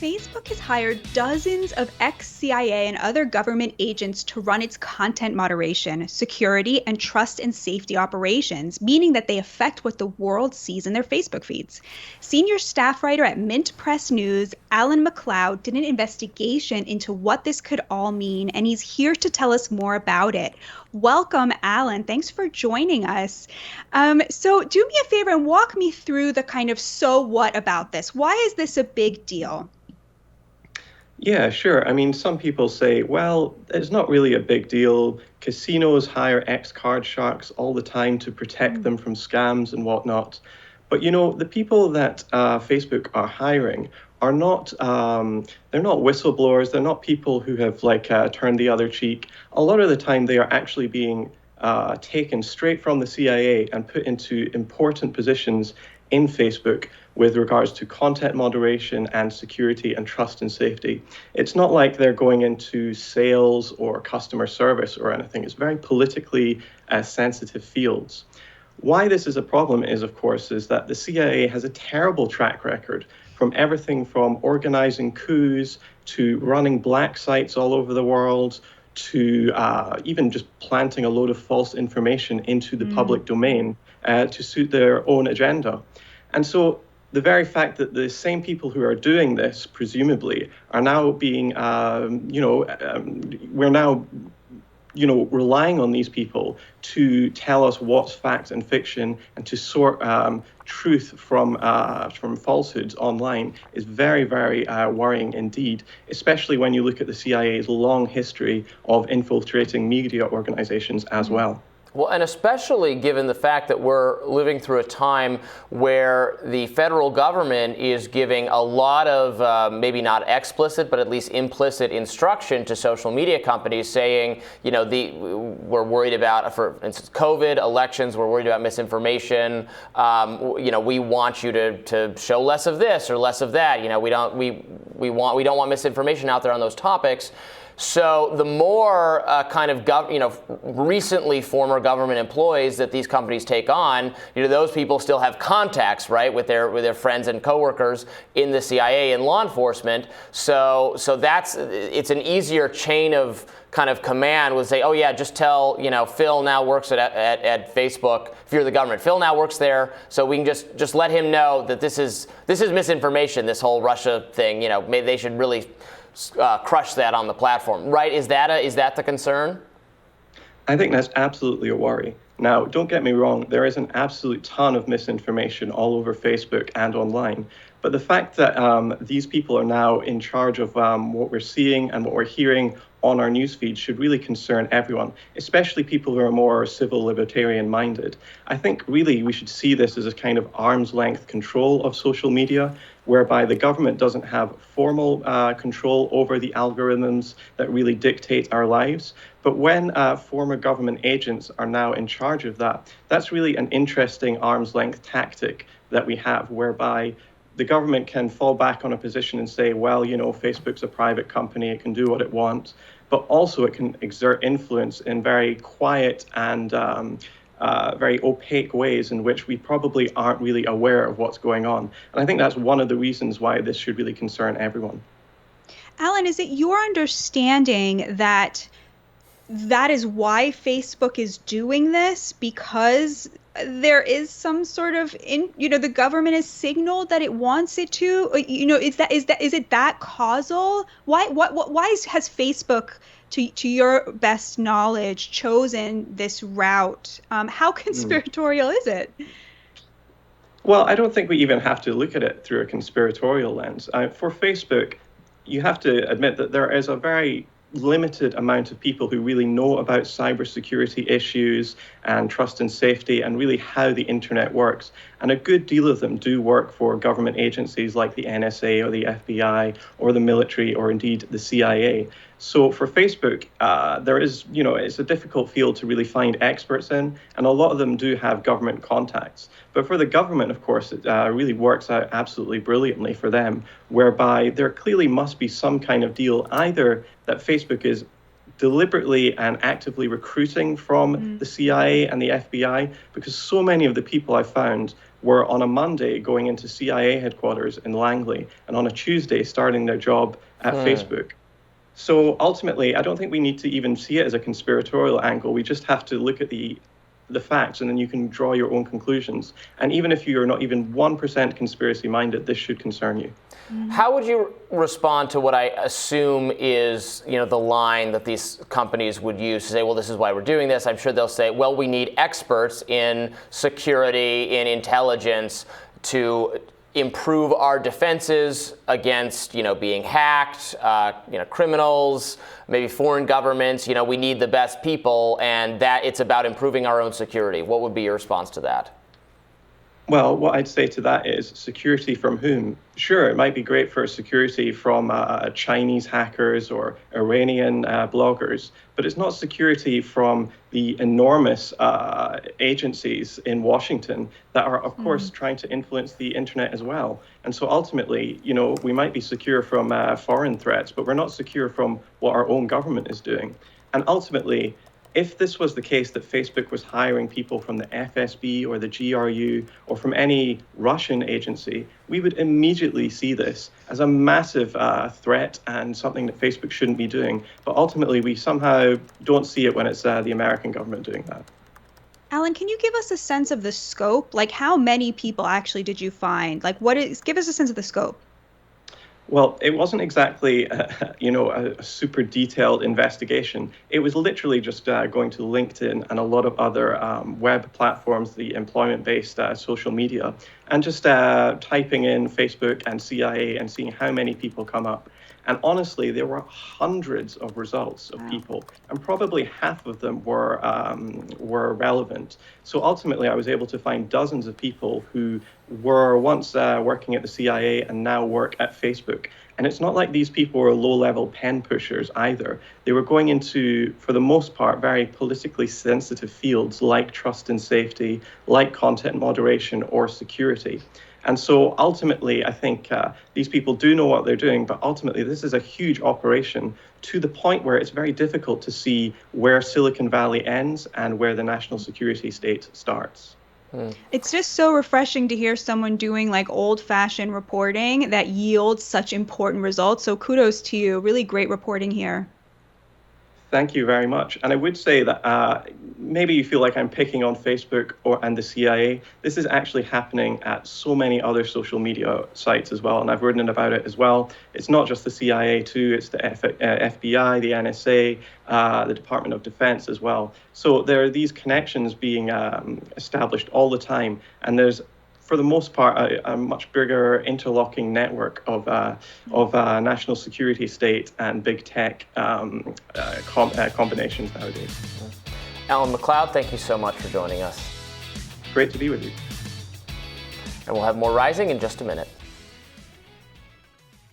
Facebook has hired dozens of ex-CIA and other government agents to run its content moderation, security, and trust and safety operations, meaning that they affect what the world sees in their Facebook feeds. Senior staff writer at Mint Press News, Alan McLeod, did an investigation into what this could all mean, and he's here to tell us more about it. Welcome, Alan. Thanks for joining us. So do me a favor and walk me through the kind of so what about this. Why is this a big deal? Yeah, sure. I mean, some people say, well, it's not really a big deal. Casinos hire ex-card sharks all the time to protect them from scams and whatnot. But the people that Facebook are hiring are not, they're not whistleblowers. They're not people who have turned the other cheek. A lot of the time, they are actually being taken straight from the CIA and put into important positions in Facebook with regards to content moderation and security and trust and safety. It's not like they're going into sales or customer service or anything. It's very politically sensitive fields. Why this is a problem is, of course, is that the CIA has a terrible track record from everything from organizing coups to running black sites all over the world to even just planting a load of false information into the public domain to suit their own agenda. And so the very fact that the same people who are doing this, presumably, are now being, we're now, relying on these people to tell us what's fact and fiction and to sort truth from falsehoods online is very, very worrying indeed, especially when you look at the CIA's long history of infiltrating media organizations as well. Well, and especially given the fact that we're living through a time where the federal government is giving a lot of maybe not explicit, but at least implicit instruction to social media companies saying, we're worried about, for instance, COVID, elections, we're worried about misinformation. We want you to show less of this or less of that. We don't want misinformation out there on those topics. So the more recently former government employees that these companies take on, those people still have contacts, right, with their friends and coworkers in the CIA and law enforcement. So it's an easier chain of kind of command would say, oh yeah, just tell, Phil now works at Facebook. If you're the government, Phil now works there, so we can just let him know that this is misinformation. This whole Russia thing, maybe they should really crush that on the platform, right? Is that the concern? I think that's absolutely a worry. Now, don't get me wrong, there is an absolute ton of misinformation all over Facebook and online. But the fact that these people are now in charge of what we're seeing and what we're hearing on our newsfeed should really concern everyone, especially people who are more civil libertarian minded. I think really we should see this as a kind of arm's length control of social media, whereby the government doesn't have formal control over the algorithms that really dictate our lives. But when former government agents are now in charge of that, that's really an interesting arm's length tactic that we have, whereby the government can fall back on a position and say, well, Facebook's a private company, it can do what it wants, but also it can exert influence in very quiet and very opaque ways in which we probably aren't really aware of what's going on. And I think that's one of the reasons why this should really concern everyone. Alan, is it your understanding that is why Facebook is doing this? Because there is some sort of the government has signaled that it wants it to. Is it that causal? Why has Facebook, to your best knowledge, chosen this route? How conspiratorial is it? Well, I don't think we even have to look at it through a conspiratorial lens. For Facebook, you have to admit that there is a very limited amount of people who really know about cybersecurity issues and trust and safety and really how the internet works. And a good deal of them do work for government agencies like the NSA or the FBI or the military or indeed the CIA. So for Facebook, there is, it's a difficult field to really find experts in, and a lot of them do have government contacts. But for the government, of course, it really works out absolutely brilliantly for them, whereby there clearly must be some kind of deal, either that Facebook is deliberately and actively recruiting from the CIA and the FBI, because so many of the people I found were on a Monday going into CIA headquarters in Langley, and on a Tuesday starting their job at Facebook. So ultimately, I don't think we need to even see it as a conspiratorial angle. We just have to look at the facts, and then you can draw your own conclusions. And even if you're not even 1% conspiracy minded, this should concern you. How would you respond to what I assume is, the line that these companies would use to say, well, this is why we're doing this? I'm sure they'll say, well, we need experts in security, in intelligence to improve our defenses against, being hacked, criminals, maybe foreign governments. We need the best people, and that it's about improving our own security. What would be your response to that? Well, what I'd say to that is security from whom? Sure, it might be great for security from Chinese hackers or Iranian bloggers, but it's not security from the enormous agencies in Washington that are, of course, trying to influence the internet as well. And so ultimately, we might be secure from foreign threats, but we're not secure from what our own government is doing. And ultimately, if this was the case that Facebook was hiring people from the FSB or the GRU or from any Russian agency, we would immediately see this as a massive threat and something that Facebook shouldn't be doing. But ultimately, we somehow don't see it when it's the American government doing that. Alan, can you give us a sense of the scope? Like, how many people actually did you find? Like, give us a sense of the scope. Well, it wasn't exactly, a super detailed investigation. It was literally just going to LinkedIn and a lot of other web platforms, the employment-based social media, and just typing in Facebook and CIA and seeing how many people come up. And honestly, there were hundreds of results of people, and probably half of them were relevant. So ultimately, I was able to find dozens of people who were once working at the CIA and now work at Facebook. And it's not like these people were low-level pen pushers either. They were going into, for the most part, very politically sensitive fields like trust and safety, like content moderation or security. And so ultimately, I think these people do know what they're doing, but ultimately this is a huge operation to the point where it's very difficult to see where Silicon Valley ends and where the national security state starts. It's just so refreshing to hear someone doing like old-fashioned reporting that yields such important results. So kudos to you. Really great reporting here. Thank you very much. And I would say that maybe you feel like I'm picking on Facebook and the CIA. This is actually happening at so many other social media sites as well, and I've written about it as well. It's not just the CIA too, it's the FBI, the NSA, the Department of Defense as well. So there are these connections being established all the time, and there's, for the most part, a much bigger interlocking network of national security state and big tech combinations nowadays. Alan McLeod, thank you so much for joining us. Great to be with you. And we'll have more Rising in just a minute.